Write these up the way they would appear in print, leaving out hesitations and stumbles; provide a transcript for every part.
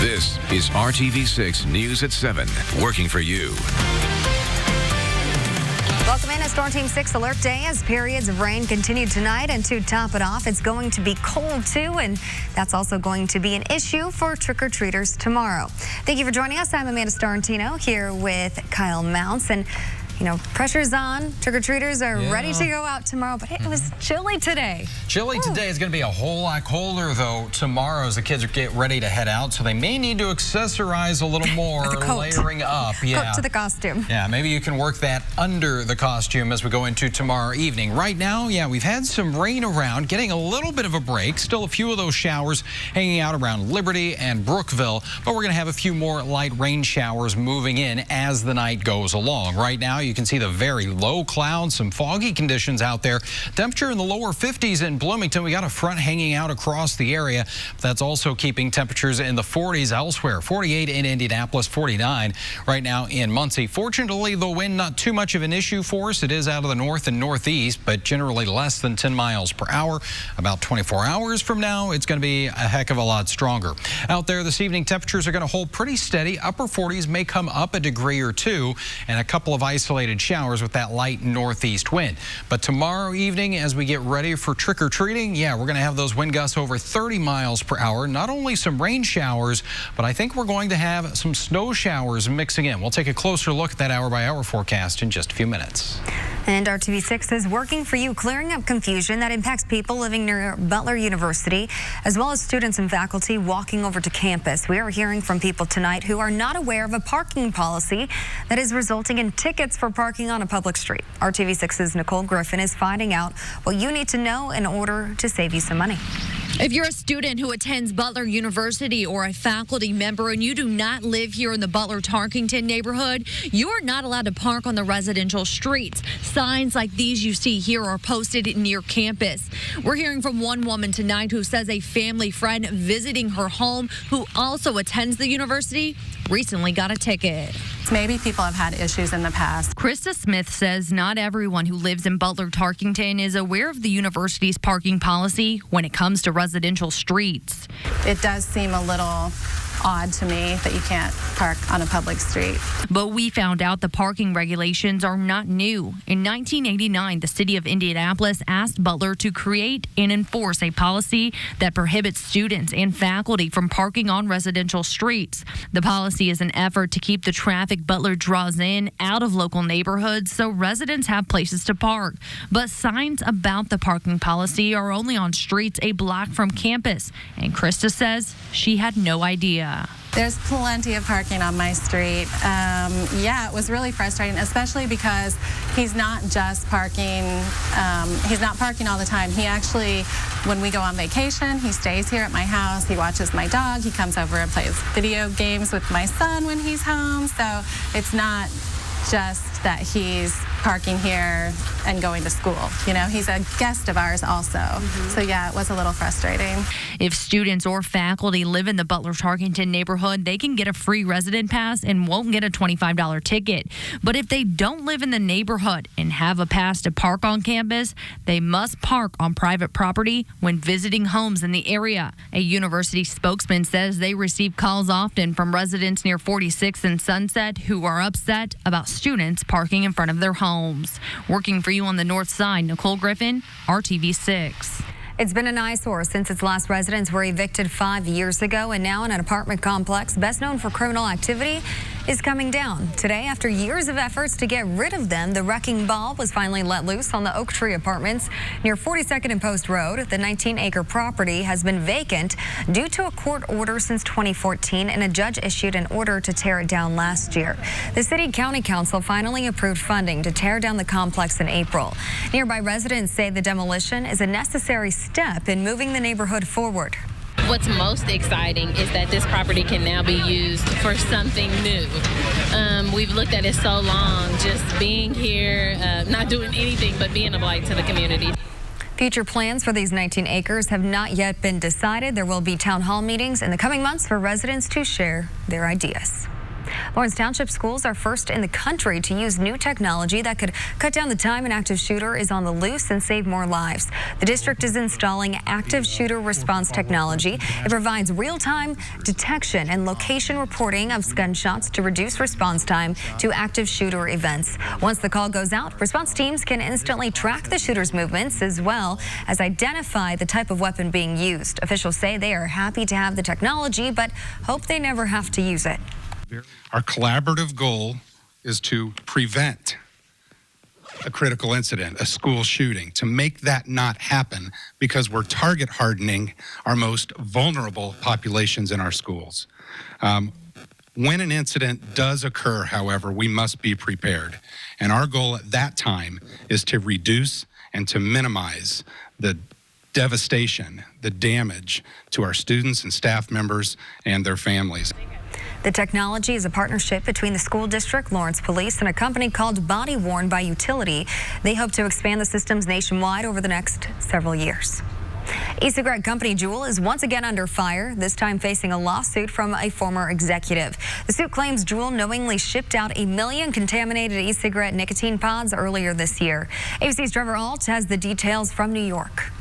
This is RTV6 News at 7, working for you. Welcome in a Storm Team 6 alert day as periods of rain continue tonight. And to top it off, it's going to be cold too. And that's also going to be an issue for trick-or-treaters tomorrow. Thank you for joining us. I'm Amanda Starantino here with Kyle Mounts. And you know, pressure's on. Trick-or-treaters are ready to go out tomorrow, but it was chilly today. Chilly today is going to be a whole lot colder, though, tomorrow as the kids get ready to head out. So they may need to accessorize a little more, layering up. Coat to the costume. Yeah, maybe you can work that under the costume as we go into tomorrow evening. Right now, we've had some rain around, getting a little bit of a break. Still a few of those showers hanging out around Liberty and Brookville, but we're going to have a few more light rain showers moving in as the night goes along. Right now, you can see the very low clouds, some foggy conditions out there. Temperature in the lower 50s in Bloomington. We got a front hanging out across the area. That's also keeping temperatures in the 40s elsewhere. 48 in Indianapolis, 49 right now in Muncie. Fortunately, the wind not too much of an issue for us. It is out of the north and northeast, but generally less than 10 miles per hour. About 24 hours from now, it's going to be a heck of a lot stronger. Out there this evening, temperatures are going to hold pretty steady. Upper 40s may come up a degree or two, and a couple of isolated showers with that light northeast wind. But tomorrow evening, as we get ready for trick-or-treating, we're going to have those wind gusts over 30 miles per hour. Not only some rain showers, but I think we're going to have some snow showers mixing in. We'll take a closer look at that hour-by-hour forecast in just a few minutes. And RTV6 is working for you, clearing up confusion that impacts people living near Butler University, as well as students and faculty walking over to campus. We are hearing from people tonight who are not aware of a parking policy that is resulting in tickets for parking on a public street. RTV6's Nicole Griffin is finding out what you need to know in order to save you some money. If you're a student who attends Butler University or a faculty member and you do not live here in the Butler-Tarkington neighborhood, you are not allowed to park on the residential streets. Signs like these you see here are posted near campus. We're hearing from one woman tonight who says a family friend visiting her home who also attends the university recently got a ticket. Maybe people have had issues in the past. Krista Smith says not everyone who lives in Butler-Tarkington is aware of the university's parking policy when it comes to residential streets. It does seem a little odd to me that you can't park on a public street. But we found out the parking regulations are not new. In 1989, the city of Indianapolis asked Butler to create and enforce a policy that prohibits students and faculty from parking on residential streets. The policy is an effort to keep the traffic Butler draws in out of local neighborhoods so residents have places to park. But signs about the parking policy are only on streets a block from campus. And Krista says she had no idea. There's plenty of parking on my street. It was really frustrating, especially because he's not just parking, he's not parking all the time. He actually, when we go on vacation, he stays here at my house. He watches my dog. He comes over and plays video games with my son when he's home. So it's not just that he's parking here and going to school. You know, he's a guest of ours also. So it was a little frustrating. If students or faculty live in the Butler-Tarkington neighborhood, they can get a free resident pass and won't get a $25 ticket. But if they don't live in the neighborhood and have a pass to park on campus, they must park on private property when visiting homes in the area. A university spokesman says they receive calls often from residents near 46th and Sunset who are upset about students parking in front of their homes. Working for you on the north side, Nicole Griffin, RTV6. It's been an eyesore since its last residents were evicted 5 years ago, and now in an apartment complex best known for criminal activity is coming down. Today, after years of efforts to get rid of them, the wrecking ball was finally let loose on the Oak Tree Apartments near 42nd and Post Road. The 19-acre property has been vacant due to a court order since 2014, and a judge issued an order to tear it down last year. The City County Council finally approved funding to tear down the complex in April. Nearby residents say the demolition is a necessary step in moving the neighborhood forward. What's most exciting is that this property can now be used for something new. We've looked at it so long, just being here, not doing anything but being a blight to the community. Future plans for these 19 acres have not yet been decided. There will be town hall meetings in the coming months for residents to share their ideas. Lawrence Township schools are first in the country to use new technology that could cut down the time an active shooter is on the loose and save more lives. The district is installing active shooter response technology. It provides real-time detection and location reporting of gunshots to reduce response time to active shooter events. Once the call goes out, response teams can instantly track the shooter's movements as well as identify the type of weapon being used. Officials say they are happy to have the technology, but hope they never have to use it. Our collaborative goal is to prevent a critical incident, a school shooting, to make that not happen because we're target hardening our most vulnerable populations in our schools. When an incident does occur, however, we must be prepared. And our goal at that time is to reduce and to minimize the devastation, the damage to our students and staff members and their families. The technology is a partnership between the school district, Lawrence Police, and a company called Body Worn by Utility. They hope to expand the systems nationwide over the next several years. E-cigarette company Juul is once again under fire, this time facing a lawsuit from a former executive. The suit claims Juul knowingly shipped out 1 million contaminated e-cigarette nicotine pods earlier this year. ABC's Trevor Alt has the details from New York.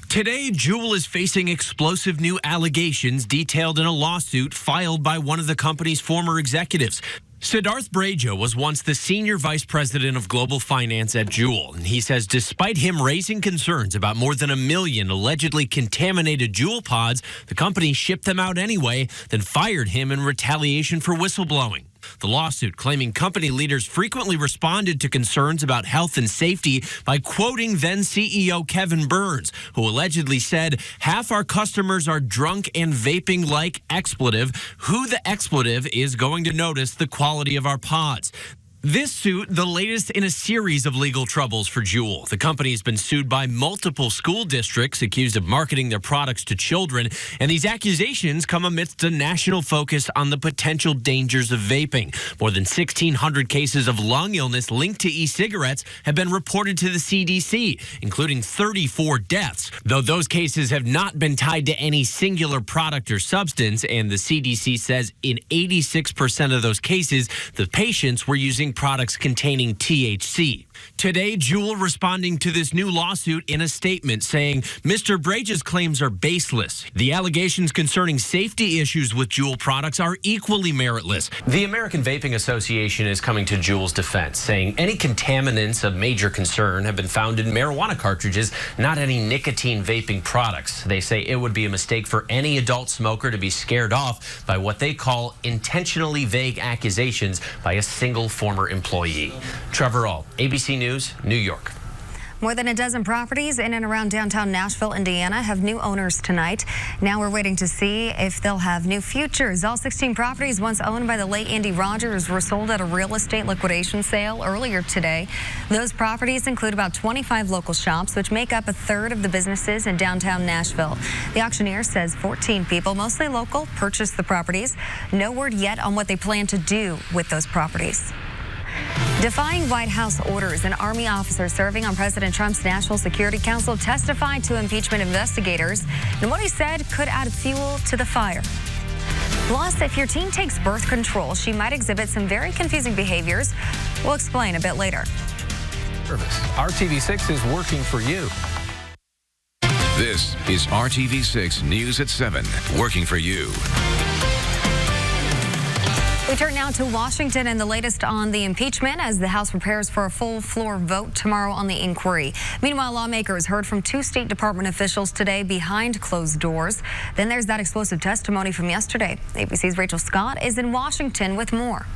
Today, Juul is facing explosive new allegations detailed in a lawsuit filed by one of the company's former executives. Siddharth Breja was once the senior vice president of global finance at Juul, and he says despite him raising concerns about more than 1 million allegedly contaminated Juul pods, the company shipped them out anyway, then fired him in retaliation for whistleblowing. The lawsuit claiming company leaders frequently responded to concerns about health and safety by quoting then CEO Kevin Burns, who allegedly said, "Half our customers are drunk and vaping like expletive. Who the expletive is going to notice the quality of our pods?" This suit, the latest in a series of legal troubles for Juul. The company has been sued by multiple school districts accused of marketing their products to children, and these accusations come amidst a national focus on the potential dangers of vaping. More than 1,600 cases of lung illness linked to e-cigarettes have been reported to the CDC, including 34 deaths, though those cases have not been tied to any singular product or substance, and the CDC says in 86% of those cases, the patients were using products containing THC. Today, Juul responding to this new lawsuit in a statement saying Mr. Breja's claims are baseless. The allegations concerning safety issues with Juul products are equally meritless. The American Vaping Association is coming to Juul's defense, saying any contaminants of major concern have been found in marijuana cartridges, not any nicotine vaping products. They say it would be a mistake for any adult smoker to be scared off by what they call intentionally vague accusations by a single former employee. Trevor Alt, ABC News, New York. More than a dozen properties in and around downtown Nashville, Indiana have new owners tonight. Now we're waiting to see if they'll have new futures. All 16 properties once owned by the late Andy Rogers were sold at a real estate liquidation sale earlier today. Those properties include about 25 local shops, which make up a third of the businesses in downtown Nashville. The auctioneer says 14 people, mostly local, purchased the properties. No word yet on what they plan to do with those properties. Defying White House orders, an Army officer serving on President Trump's National Security Council testified to impeachment investigators, and what he said could add fuel to the fire. Plus, if your teen takes birth control, she might exhibit some very confusing behaviors. We'll explain a bit later. RTV6 is working for you. This is RTV6 News at 7, working for you. We turn now to Washington and the latest on the impeachment as the House prepares for a full floor vote tomorrow on the inquiry. Meanwhile, lawmakers heard from 2 State Department officials today behind closed doors. Then there's that explosive testimony from yesterday. ABC's Rachel Scott is in Washington with more.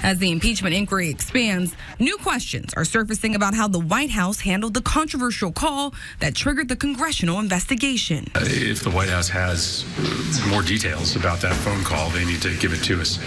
As the impeachment inquiry expands, new questions are surfacing about how the White House handled the controversial call that triggered the congressional investigation. If the White House has more details about that phone call, they need to give it to us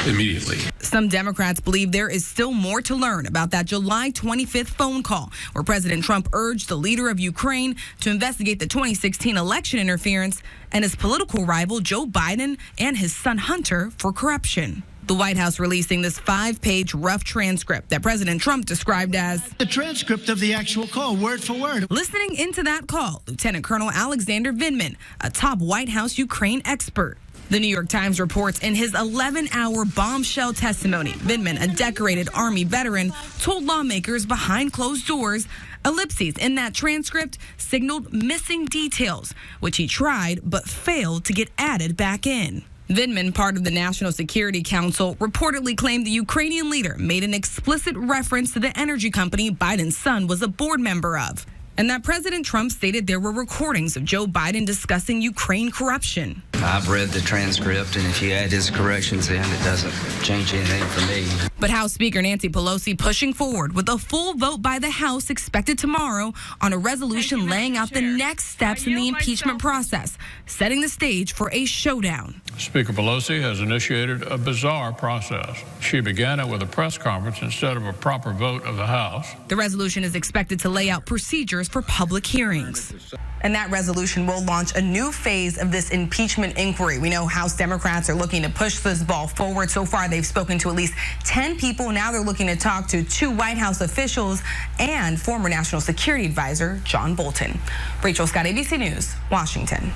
immediately. Some Democrats believe there is still more to learn about that July 25th phone call where President Trump urged the leader of Ukraine to investigate the 2016 election interference and his political rival Joe Biden and his son Hunter for corruption. The White House releasing this 5-page rough transcript that President Trump described as the transcript of the actual call, word for word. Listening into that call, Lieutenant Colonel Alexander Vindman, a top White House Ukraine expert. The New York Times reports in his 11-hour bombshell testimony, Vindman, a decorated Army veteran, told lawmakers behind closed doors ellipses in that transcript signaled missing details, which he tried but failed to get added back in. Vindman, part of the National Security Council, reportedly claimed the Ukrainian leader made an explicit reference to the energy company Biden's son was a board member of, and that President Trump stated there were recordings of Joe Biden discussing Ukraine corruption. I've read the transcript, and if you add his corrections in, it doesn't change anything for me. But House Speaker Nancy Pelosi pushing forward with a full vote by the House expected tomorrow on a resolution laying out the next steps in the impeachment process, setting the stage for a showdown. Speaker Pelosi has initiated a bizarre process. She began it with a press conference instead of a proper vote of the House. The resolution is expected to lay out procedures for public hearings. And that resolution will launch a new phase of this impeachment inquiry. We know House Democrats are looking to push this ball forward. So far, they've spoken to at least 10 people. Now they're looking to talk to 2 White House officials and former National Security Advisor John Bolton. Rachel Scott, ABC News, Washington.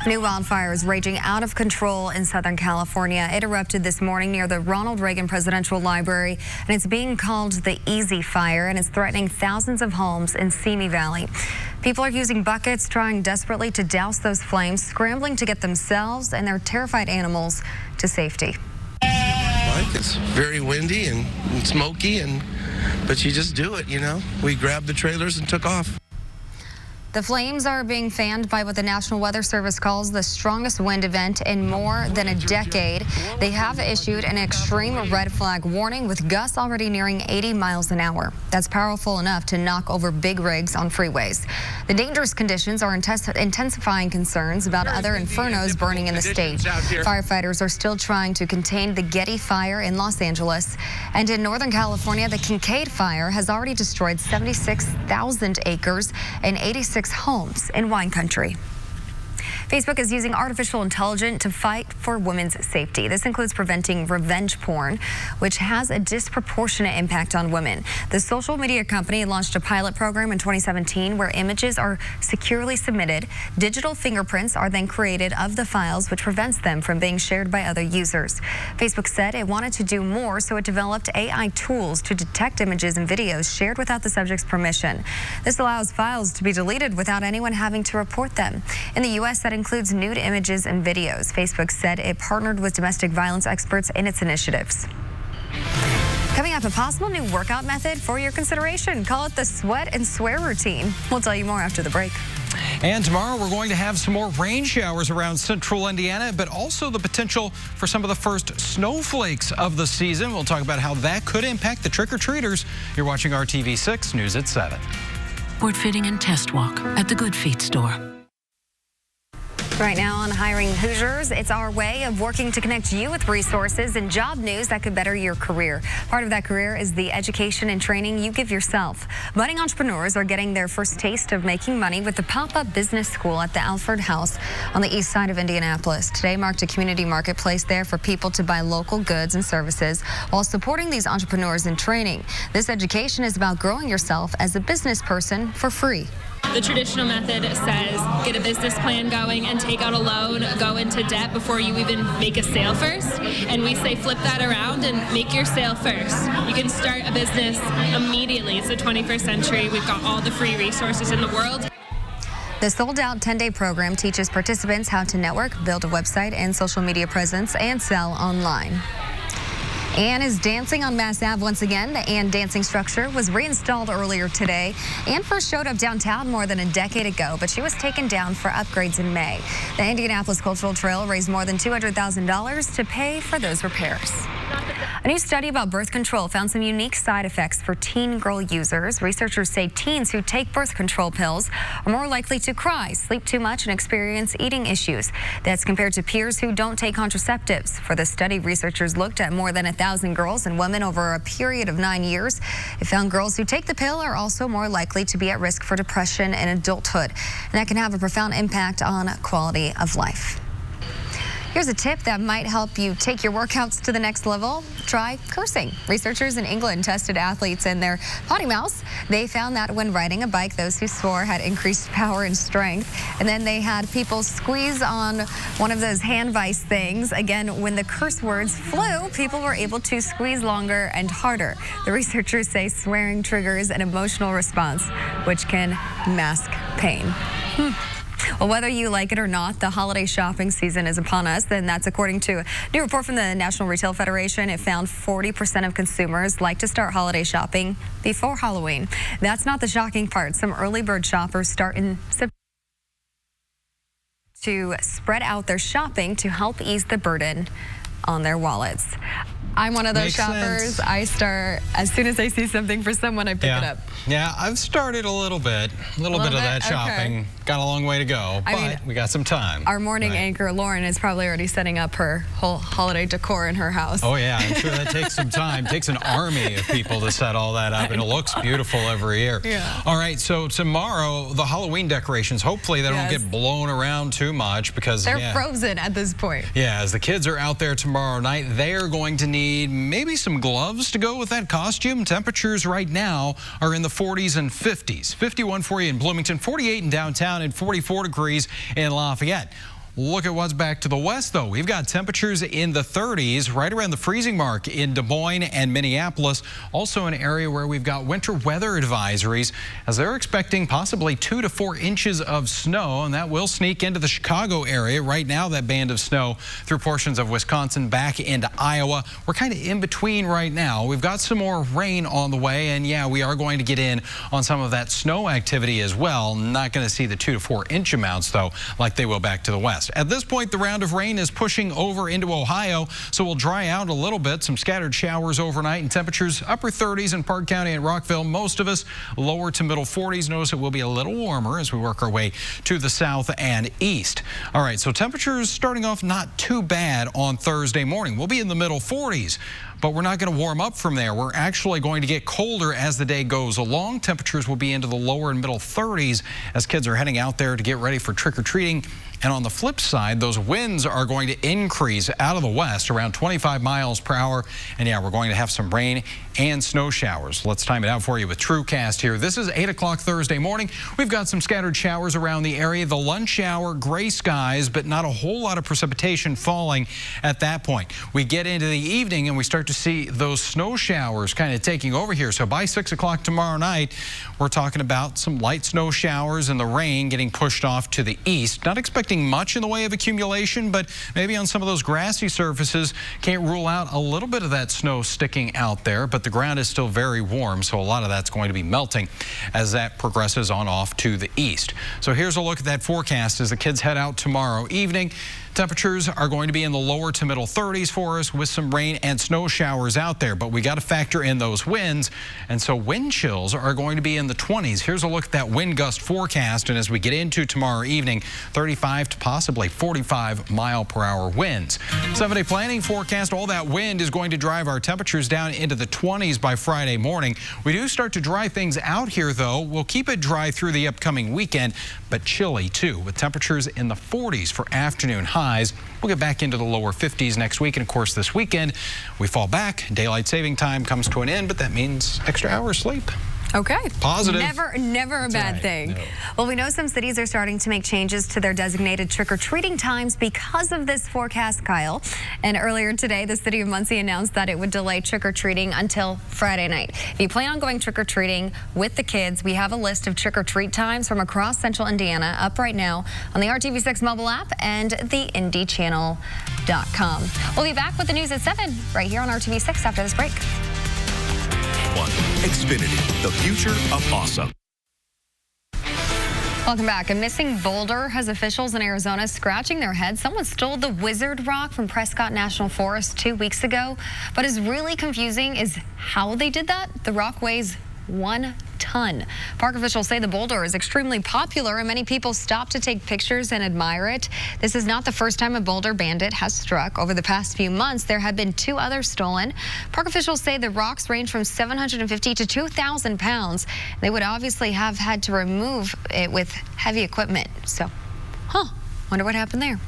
New wildfires raging out of control in Southern California. It erupted this morning near the Ronald Reagan Presidential Library, and it's being called the Easy Fire, and it's threatening thousands of homes in Simi Valley. People are using buckets, trying desperately to douse those flames, scrambling to get themselves and their terrified animals to safety. It's very windy and smoky, but you just do it, you know. We grabbed the trailers and took off. The flames are being fanned by what the National Weather Service calls the strongest wind event in more than a decade. They have issued an extreme red flag warning with gusts already nearing 80 miles an hour. That's powerful enough to knock over big rigs on freeways. The dangerous conditions are intensifying concerns about other infernos burning in the state. Firefighters are still trying to contain the Getty fire in Los Angeles. And in Northern California, the Kincaid fire has already destroyed 76,000 acres and 86 homes in wine country. Facebook is using artificial intelligence to fight for women's safety. This includes preventing revenge porn, which has a disproportionate impact on women. The social media company launched a pilot program in 2017 where images are securely submitted. Digital fingerprints are then created of the files, which prevents them from being shared by other users. Facebook said it wanted to do more, so it developed AI tools to detect images and videos shared without the subject's permission. This allows files to be deleted without anyone having to report them. In the U.S., that includes nude images and videos. Facebook said it partnered with domestic violence experts in its initiatives. Coming up, a possible new workout method for your consideration. Call it the sweat and swear routine. We'll tell you more after the break. And tomorrow we're going to have some more rain showers around central Indiana, but also the potential for some of the first snowflakes of the season. We'll talk about how that could impact the trick-or-treaters. You're watching RTV6 News at 7. Board fitting and test walk at the Good Feet store. Right now on Hiring Hoosiers, it's our way of working to connect you with resources and job news that could better your career. Part of that career is the education and training you give yourself. Budding entrepreneurs are getting their first taste of making money with the PopUp Business School at the Alford House on the east side of Indianapolis. Today marked a community marketplace there for people to buy local goods and services while supporting these entrepreneurs in training. This education is about growing yourself as a business person for free. The traditional method says get a business plan going and take out a loan, go into debt before you even make a sale first. And we say flip that around and make your sale first. You can start a business immediately. It's the 21st century. We've got all the free resources in the world. The sold-out 10-day program teaches participants how to network, build a website and social media presence, and sell online. Ann is dancing on Mass Ave once again. The Ann dancing structure was reinstalled earlier today. Ann first showed up downtown more than a decade ago, but she was taken down for upgrades in May. The Indianapolis Cultural Trail raised more than $200,000 to pay for those repairs. A new study about birth control found some unique side effects for teen girl users. Researchers say teens who take birth control pills are more likely to cry, sleep too much, and experience eating issues. That's compared to peers who don't take contraceptives. For the study, researchers looked at more than 1,000 girls and women over a period of 9 years. It found girls who take the pill are also more likely to be at risk for depression in adulthood, and that can have a profound impact on quality of life. Here's a tip that might help you take your workouts to the next level. Try cursing. Researchers in England tested athletes and their potty mouths. They found that when riding a bike, those who swore had increased power and strength. And then they had people squeeze on one of those hand vice things. Again, when the curse words flew, people were able to squeeze longer and harder. The researchers say swearing triggers an emotional response, which can mask pain. Well, whether you like it or not, the holiday shopping season is upon us. And that's according to a new report from the National Retail Federation. It found 40% of consumers like to start holiday shopping before Halloween. That's not the shocking part. Some early bird shoppers start in September to spread out their shopping to help ease the burden on their wallets. I'm one of those shoppers. I start as soon as I see something for someone, I pick it up. Yeah, I've started a little bit of that shopping. Okay. Got a long way to go, but we got some time. Our morning anchor, Lauren, is probably already setting up her whole holiday decor in her house. Oh, yeah, I'm sure that takes some time. It takes an army of people to set all that up, and it looks beautiful every year. Yeah. All right, so tomorrow, the Halloween decorations, hopefully they don't get blown around too much because they're frozen at this point. Yeah, as the kids are out there tomorrow night, they are going to need maybe some gloves to go with that costume. Temperatures right now are in the 40s and 50s. 51 for you in Bloomington, 48 in downtown, and 44 degrees in Lafayette. Look at what's back to the west, though. We've got temperatures in the 30s, right around the freezing mark in Des Moines and Minneapolis. Also an area where we've got winter weather advisories, as they're expecting possibly 2 to 4 inches of snow, and that will sneak into the Chicago area. Right now, that band of snow through portions of Wisconsin back into Iowa. We're kind of in between right now. We've got some more rain on the way, and yeah, we are going to get in on some of that snow activity as well. Not going to see the 2 to 4 inch amounts, though, like they will back to the west. At this point, the round of rain is pushing over into Ohio, so we'll dry out a little bit. Some scattered showers overnight and temperatures upper 30s in Park County and Rockville. Most of us lower to middle 40s. Notice it will be a little warmer as we work our way to the south and east. All right, so temperatures starting off not too bad on Thursday morning. We'll be in the middle 40s. But we're not going to warm up from there. We're actually going to get colder as the day goes along. Temperatures will be into the lower and middle 30s as kids are heading out there to get ready for trick-or-treating. And on the flip side, those winds are going to increase out of the west around 25 miles per hour. And yeah, we're going to have some rain and snow showers. Let's time it out for you with TrueCast here. This is 8 o'clock Thursday morning. We've got some scattered showers around the area. The lunch hour, gray skies, but not a whole lot of precipitation falling at that point. We get into the evening and we start to see those snow showers kind of taking over here. So by 6 o'clock tomorrow night, we're talking about some light snow showers and the rain getting pushed off to the east. Not expecting much in the way of accumulation, but maybe on some of those grassy surfaces, can't rule out a little bit of that snow sticking out there, but the ground is still very warm, so a lot of that's going to be melting as that progresses on off to the east. So here's a look at that forecast as the kids head out tomorrow evening. Temperatures are going to be in the lower to middle 30s for us with some rain and snow showers out there, but we got to factor in those winds, and so wind chills are going to be in the 20s. Here's a look at that wind gust forecast, and as we get into tomorrow evening, 35 to possibly 45 mile per hour winds. 7-day planning forecast, all that wind is going to drive our temperatures down into the 20s by Friday morning. We do start to dry things out here, though. We'll keep it dry through the upcoming weekend, but chilly too, with temperatures in the 40s for afternoon highs. We'll get back into the lower 50s next week, and of course this weekend we fall back. Daylight saving time comes to an end, but that means extra hours sleep. Okay. Positive. Never a bad thing. No. Well, we know some cities are starting to make changes to their designated trick-or-treating times because of this forecast, Kyle. And earlier today, the city of Muncie announced that it would delay trick-or-treating until Friday night. If you plan on going trick-or-treating with the kids, we have a list of trick-or-treat times from across central Indiana up right now on the RTV6 mobile app and the IndyChannel.com. We'll be back with the news at 7 right here on RTV6 after this break. Xfinity, the future of awesome. Welcome back. A missing boulder has officials in Arizona scratching their heads. Someone stole the Wizard Rock from Prescott National Forest 2 weeks ago. What is really confusing is how they did that. The rock weighs 1 ton. Park officials say the boulder is extremely popular and many people stop to take pictures and admire it. This is not the first time a boulder bandit has struck. Over the past few months, there have been 2 others stolen. Park officials say the rocks range from 750 to 2,000 pounds. They would obviously have had to remove it with heavy equipment. So, wonder what happened there.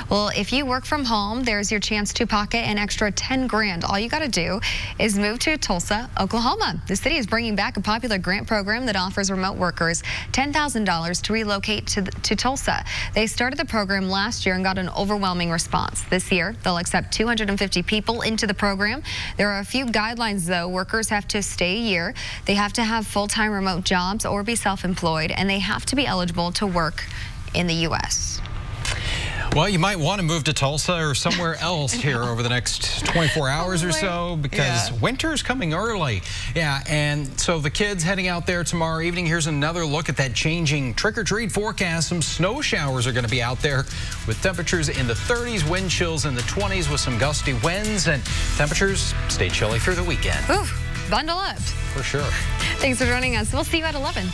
Well, if you work from home, there's your chance to pocket an extra 10 grand. All you got to do is move to Tulsa, Oklahoma. The city is bringing back a popular grant program that offers remote workers $10,000 to relocate to Tulsa. They started the program last year and got an overwhelming response. This year, they'll accept 250 people into the program. There are a few guidelines, though. Workers have to stay a year. They have to have full-time remote jobs or be self-employed, and they have to be eligible to work in the U.S. Well, you might want to move to Tulsa or somewhere else here over the next 24 hours or so, because winter's coming early. Yeah, and so the kids heading out there tomorrow evening. Here's another look at that changing trick-or-treat forecast. Some snow showers are going to be out there with temperatures in the 30s, wind chills in the 20s with some gusty winds, and temperatures stay chilly through the weekend. Ooh, bundle up. For sure. Thanks for joining us. We'll see you at 11.